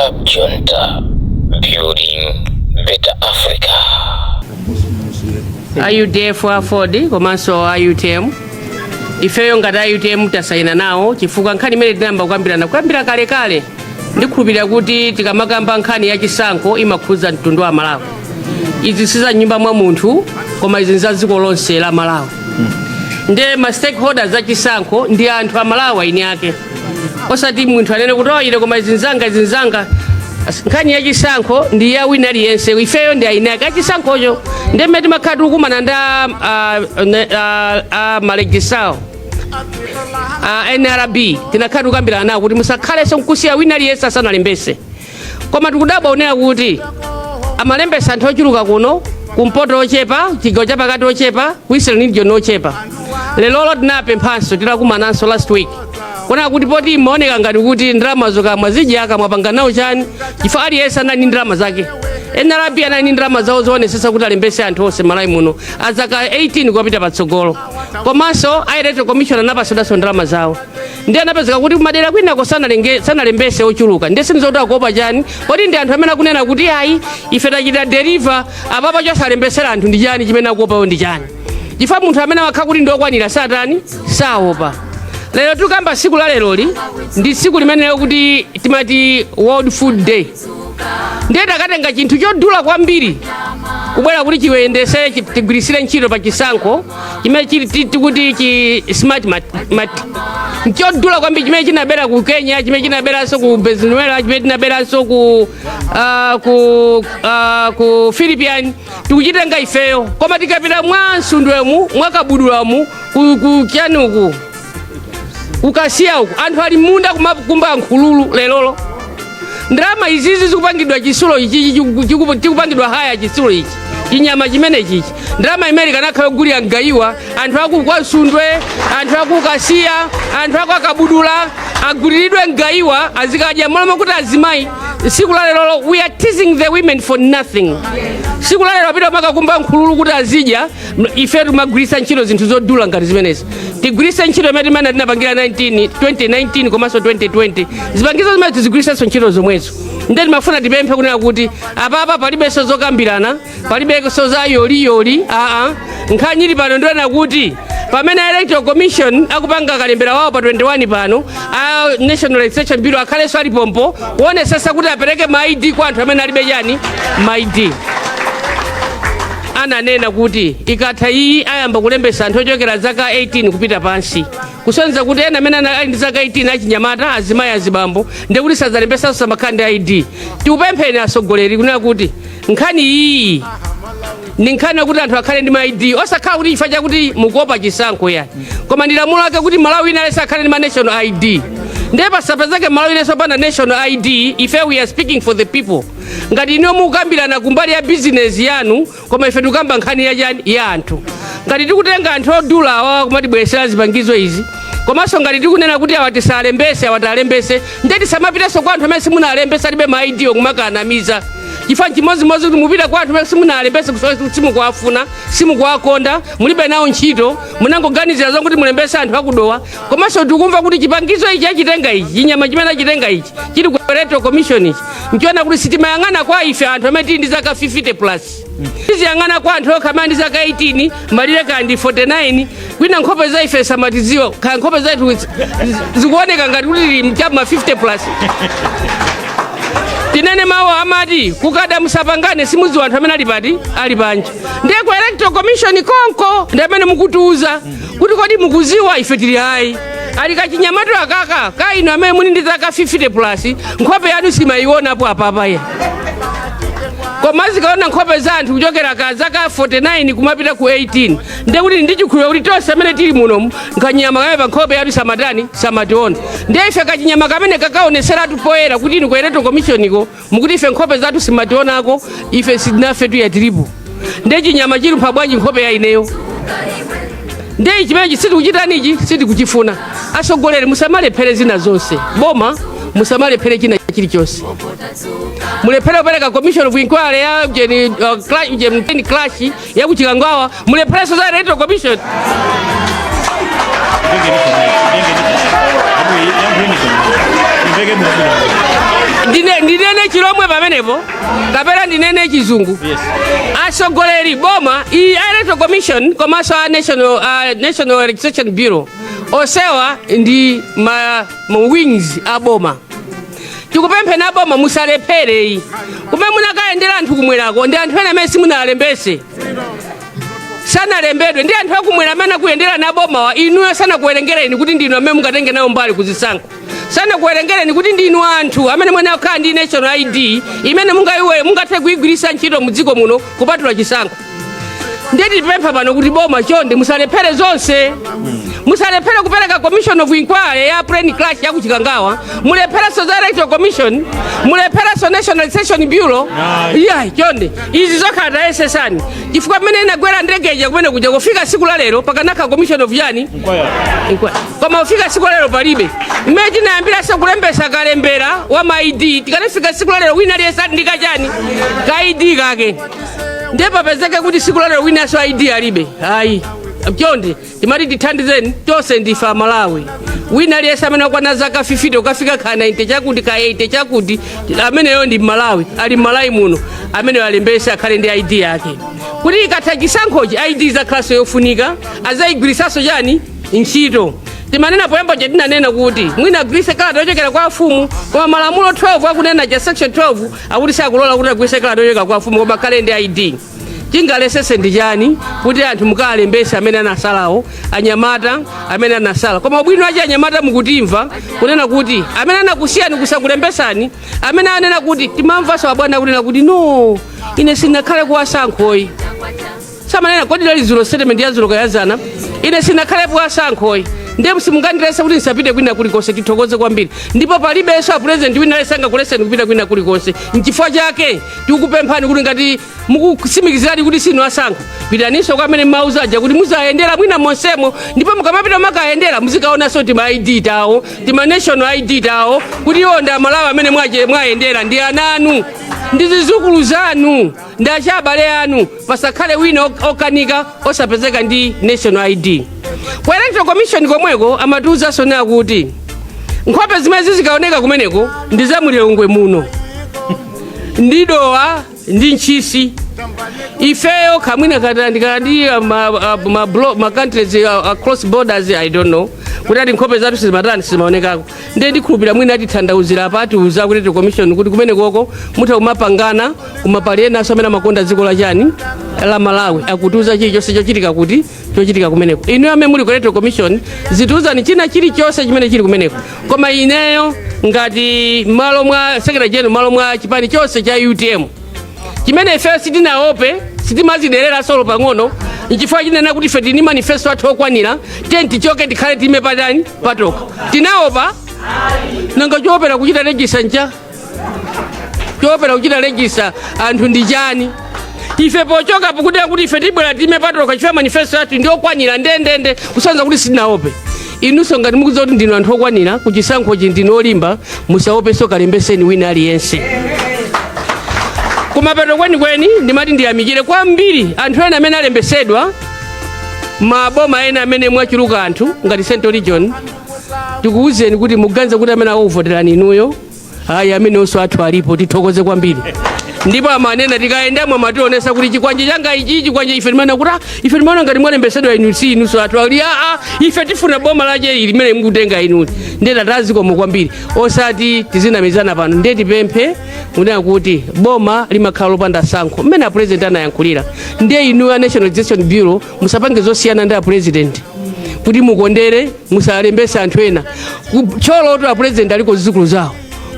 Stop Junta. Building Better Africa. Are you there for afford? Komanso are you tem? Ifeyo ngati ayutemu tasaina nawo chifukwa nkhani imene tinayamba kukambira kale ndikhulupirira kuti tikamakamba nkhani ya chisankho imakhuza mtundu wa Malawi. Izi siza nyumba mwa munthu koma izi za dziko lonse la Malawi. Nde ma stakeholders za chisankho ndi anthu a Malawi ine yake. Osati munthu anene kuti ine koma izi nzanga nkhani ya chisankho ndi ya wina aliyense. Ifeyo ndi ine yake chisankhocho nde mmene timakhala tikumana nda malegislawo NRB tinakhala tikukambirana nawo kuti musakhalenso nkusiya wina aliyense asanalembese. Koma tikudabwa onera kuti amalembesa anthu ochuluka kuno kumpoto ochepa chigawo chapakati ochepa Western region ochepa. Lero tinapemphanso tinakumananso last week kona kuti poti imaoneka ngati kuti ndalama zokamwa zija akamwapanga nawo chani chifukwa aliyense anali ndalama zake. NRB anali ndalama zawo zoonesesa kuti alembese anthu onse Malawi muno azaka 18 kupita patsogolo. Komanso Electoral Commission anapasodanso ndalama zawo. Ndi anapezeka kuti kumadera kwinako sanalembese ochuluka. Ndi sinizoti akuopa chani poti ndi anthu amene akunena kuti ayi ife tachita deliver apapa chosalembesera anthu ndi chani chimene akuopayo ndi chani. Chifukwa munthu amene wakhala kuti ndiokwanira satani saopa. Lero tukamba siku la leroli ndi siku limenelo kuti timati World Food Day. Ndiye takatenga chinthu chodula kwambiri kubwera kuti chiwendese tigwirisire ntchito pa chisankho chimene tikuti chi smart chodula kwambiri chimene chinabera ku Kenya, chimene chinaberanso ku Venezuela, chimene chinaberanso ku Philippines. Tikuchitenga ifeyo koma tikapita mwa nsundwemu mwakabudulamu ku chanuku ukasiya uku anthu ali munda kumakumba nkhululu lelolo. Ndalama izizi zikupangidwa chisulo ichi chikupangidwa haya chisulo ichi chinyama chimene chichi ndalama imene kanakhala kugulira ngayiwa anthu aku kwa Nsundwe, anthu aku Kasiya, anthu aku akabudula aguliridwe ngayiwa azikadya molamo kuti azimayi. Siku la lero we are teasing the women for nothing. Siku la lero apita makakumba nkhululu kuti azidya ife tumagwirisa ntchito zinthu zodula ngati zimenezi. Tigwirisa ntchito imene timene tinapangira 2019 komanso 2020 zipangizo zimene tizigwirisanso ntchito zomwezo. Ndeni mafuna tipemphe kunena kuti apapa palibenso zokambirana, palibenso za yoli nkhani ili pano ndiona kuti pamene Electoral Commission akupanga kalembera wawo pa 21 pano National Registration Bureau akhalenso ali pompo kuonesesa kuti apereke ma ID kwa anthu amene alibe chani ma ID. Ananena kuti ikatha iyi ayamba kulembesa anthu ochokera zaka 18 kupita pansi kusonyeza kuti ena amene ali ndi zaka 18 achinyamata azimayi azibambo ndi kuti sazalembesa samakhandi ID. Tikupempheni asogoleri kunena kuti nkhani iyi ni nkhani kuti anthu akhale ndi ma ID osakhala kuti chifukwa chakuti mukuopa chisankho yani koma ndi lamulo lake kuti Malawi inalesa akhale ndi ma national ID. Ndiye pasapezeke Malawi inalesa pana national ID ife we are speaking for the people. Ngati ino mukambirana kumbali ya business yanu koma ife tukamba nkhani ya anthu. Ngati tikutenga anthu odula awa kumatibweresera zipangizo izi komanso ngati tikunena kuti awatisalembese awatalembese ndiye tisamapitenso kwa anthu amene simunalembesa alibe ma ID okumakanamiza. Chifukwa chimozimozi kuti mupita kwa anthu amene simunalembese simukuwafuna simukuwakonda mulibe nawo ntchito munangoganizira zonse kuti mulembese anthu akudowa. Komanso tikumva kuti chipangizo ichi achitenga ichi chinyama chimene achitenga ichi chili ku Electoral Commission ichi nchiona kuti sitimayang'ana kwa ife anthu amene tili ndi zaka 50+. Tiziyang'ana kwa anthu okha amene ndi zaka 18 malire kandi 49 kwina nkhope za ife samatiziwa kaya nkhope zathu zikuoneka ngati kuti mchama 50+. Tinene mawu amati kukada musapangane simuzi anthu amene ali panja. Ndiye ku Electoral Commission konko ndi amene mukutiuza kuti kodi mukuziwa ife tili hayi ali kachinyamatu akaka kaino amene muli ndi zaka 50+, nkhope yanu simaionapo apapa ya koma zikaona nkhope za anthu kuchokera ka zaka 49 kumapita ku 18 ndiye kuti ndichikhulupirira kuti tonse amene tili muno nkanyama kamene pa nkhope yatu samationa. Ndiye ife kachinyama kamene kakaoneseratu poyera kuti inu ku Electoral Commission iko mukuti ife nkhope zathu simationako ife sidinafe tu ya tiripo. Ndiye chinyama chili pabwanji nkhope ya ineyo. Ndiye chimenechi sitikuchitaniji sitikuchifuna. Asogoleri musamalephere zina zonse boma musamalephere china chilichonse. Mulephere kupereka Commission of Inquiry ya clash ya kuchikangawa mulephere za Electoral Commission. ndinene chilomwe pamenepo kapena ndinene chizungu. Asogoleri boma electoral commission komanso national registration bureau osewa ndi ma wings a boma. Tikupemphe na boma musalephere kumene munakayendera anthu kumwerako ndi anthu ena amene simunalembese sanalembedwe ndi anthu akumwera amene akuyendera na boma inuyo sanakuwerengereni kuti ndinu amene mungatenge nawo mbali kuzisankho. Sanakuwerengereni kuti ndinu anthu amene mwene akhala ndi national ID imene mungathe kuyigwiritsa ntchito mu dziko muno kupatula chisankho. Ndeti tipempha pano kuti boma chonde musalephere zonse. Musalephere kupereka commission of inquiry ya plain clash ya kuchikangawa. Mulephere so electoral commission, mulephere so national registration bureau. Yeah, chonde izi zokhala esesani. Chifukwa mmene inagwera ndegeja kumene kuja kufika siku la lero pakanaka commission of yani inquiry. Koma ufika siku la lero palibe. Mmene tinayambira so kulembesa kalembera wa ma ID tikanafika siku la lero wina aliyesati ndikachani ka ID kake. Ndipo pezeke kuti siku la lero wina so ID alibe. Hayi. Chonde timati tithandizeni tonse ndifa Malawi. Wina aliyesa amene akwana zaka 50 ukafika ka 90 chakuti ka 80 chakuti ameneyo ndi Malawi ali Malawi muno amene alembesa akhale ndi ID yake. Kuti ikatha chisankhochi ID za class yofunika azayigwirisaso chani ntchito. Timanena poyamba tinanena kuti mwina agwirise kalata yochokera kwa afumu koma malamulo 12 akunena cha section 12 akuti sakulola kuti agwirise kalata yochokera kwa afumu koma akhale ndi ID. Chingalesese ndi chani kuti anthu mukalembesa amene anasalawo anyamata amene anasala. Koma ubwino wachi anyamata mukutimva kunena kuti amene anakusiyani kusakulembesani amene anena kuti timamvaso abwana kunena kuti no ine sinakhale kuwasankhoyi. Samanena kodi lali zulo statement ya zulo kayazana ine sinakhale kuwasankhoyi. Ndipo simungandirese kuti nsapite kwina kulikonse tithokoze kwambiri. Ndipo palibenso a president wina lesanga kuleseni kupita kwina kulikonse. Nchifukwa chake tikupemphani kuti ngati mukusimikizirani kuti sinu asankho pitaniso kwa amene mauza aja kuti muzayendera mwina monsemo ndipo mukamapita makayendera muzikaonanso tima ID tawo tima national ID tawo kuti iwo ndi Malawi amene mwayendera ndi ananu ndi zizukulu zanu ndi achabale anu pasakhale wina okanika osapezeka ndi national ID. Kwa electoral commission komweko amatuza sona kuti nkhope zimene zikaoneka kumeneko ndi za mulilongwe muno ndidowa ndi nchisi ifeyo kamwina katandikandi ma countries across borders I don't know kuti ati nkhope zathu sizimatani sizimaonekako ndiye ndikhulupirira mwina atithandauzira apatiuza kuti commission kuti kumenekoko mutha kumapangana kumapali enaso amene amakonda dziko la chani la Malawi akutiuza chilichonse chochitika kuti chochitika kumeneko. Inu amene muli ku electoral commission zitiuzani china chilichonse chimene chili kumeneko. Koma ineyo ngati malo mwa secretary general malo mwa chipani chonse cha UTM chimene ife sitinaope sitimaziderera solo pang'ono nchifukwa chinena kuti ife tini manifesto athu okwanira tenti choke tikhale time patani patoka tinaopa nanga choopera kuchita register ncha choopera kuchita register anthu ndi chani ife pochoka pokuti kuti ife tibwera time patoka chifukwa manifesto athu ndi okwanira ndendende kusanza kuti sitinaope. Inunso ngati mukudziwa kuti ndinu anthu okwanira kuchisankho chi ndinu olimba musaopenso kalembeseni wina aliyense. Kumapeto kweni ndimati ndiyamikire kwambiri anthu ena amene alembesedwa maboma ena amene mwachuluka anthu ngati Central Region tikuwuzeni kuti muganze kuti amene akuvoterani inuyo hayi amene onso athu alipo tithokoze kwambiri. Ndipo amanena tikaendamo amationesa kuti chikwanje changa ichi chikwanje ife timana kuti ife timana ngati mwalembesedwa inu si inunso athu ali ife tifuna boma lache ili limene mukutenga inuti ndeta tazikomo kwambiri osati tizinamizana pano ndiye tipemphe kunena kuti boma limakhala lopanda sankho mmene a president anayankhulira ndiye inu a National Registration Bureau musapange zosiyana ndi a president kuti mukondere musalembese anthu ena choloto a president aliko zizukulu zawo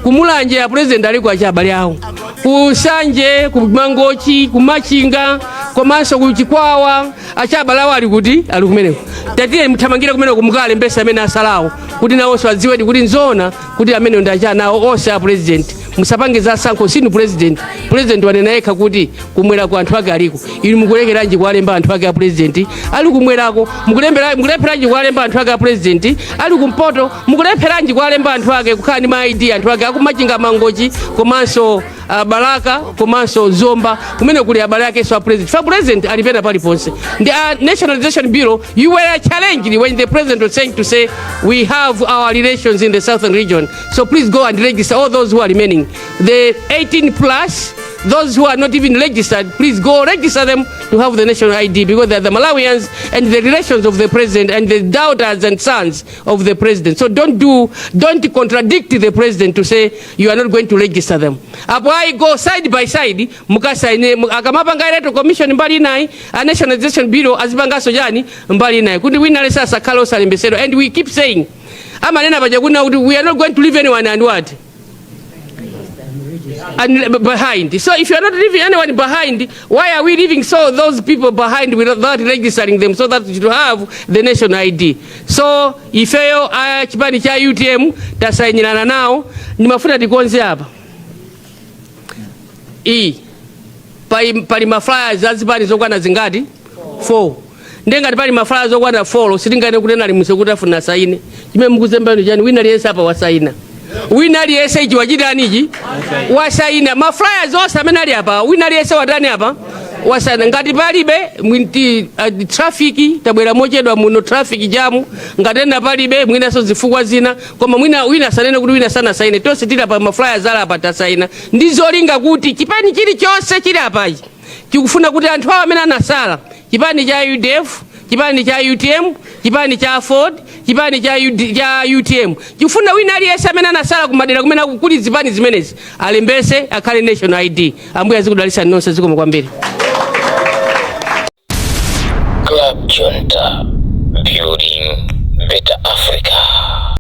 kumulanje a president aliko achabale awo kusanje kumangochi kumachinga komanso kuchikwawa achabale awo ali kuti ali kumeneko tatiye muthamangira kumeneko mukalembesa amene asalawo kuti nawonso adziwe kuti nzona kuti amene ndi achanawo onse a president musapange za sankho sinu president wanena yekha kuti kumwera ku anthu ake aliko ili mukulekeranji kuwalemba anthu ake a president ali kumwerako mukulepheranji kuwalemba anthu ake a president ali kumpoto mukulepheranji kuwalemba anthu ake kukhala ndi ma ID anthu ake akumachinga mangochi komanso Baraka komanso Zomba kumene kuli abale yake so president for president alipenda pali ponse. The Nationalization Bureau, you were challenged when the president was saying to say we have our relations in the southern region, so please go and register all those who are remaining. The 18 plus, those who are not even registered, please go register them to have the national ID, because they are the Malawians and the relations of the president and the daughters and sons of the president. So don't contradict the president to say you are not going to register them. Apo go side by side, mukasaine akamapanga electoral commission mbali nai, a Nationalization Bureau azipanga sojani mbali nai. Kundi winale sasa Carlos Alembesero, and we keep saying, amanena bajaguna, we are not going to leave anyone and what? And behind. So if you are not leaving anyone behind, why are we leaving those people behind without registering them so that you have the national ID? So if you chipani cha UTM tasainirana nao ni mafuta dikonze hapa. Pali maflyers azipani zokwana zingati 4. Ndenga pali maflyers zokwana 4 sitingane kunena limuse kutafuna saine. Chime mukuzemba njani wina liyesa hapa wasaina. Wina liyesa ichi wajidani ichi wasaina maflyers osa menali hapa wina liyesa wadani hapa wasaina ngati palibe mwinti trafiki tabwera mochedwa muno traffic jamu ngatena palibe mwina so zifukwa zina koma wina sanene kuti wina sana saine tonse tili pa maflyers ala hapa tasaina ndizolinga kuti chipani chili chonse chili hapa ichi chikufuna kuti anthu awo amene anasala chipani cha UDF, chipani cha UTM, chipani cha Ford, chipani cha UTM. Chifuna wina aliyesa amene anasala kumadera kumene kuli zipani zimenezi alembese akhale national ID. Ambuye azikudalisa nonse zikomo kwambiri. Club Junta, building better Africa.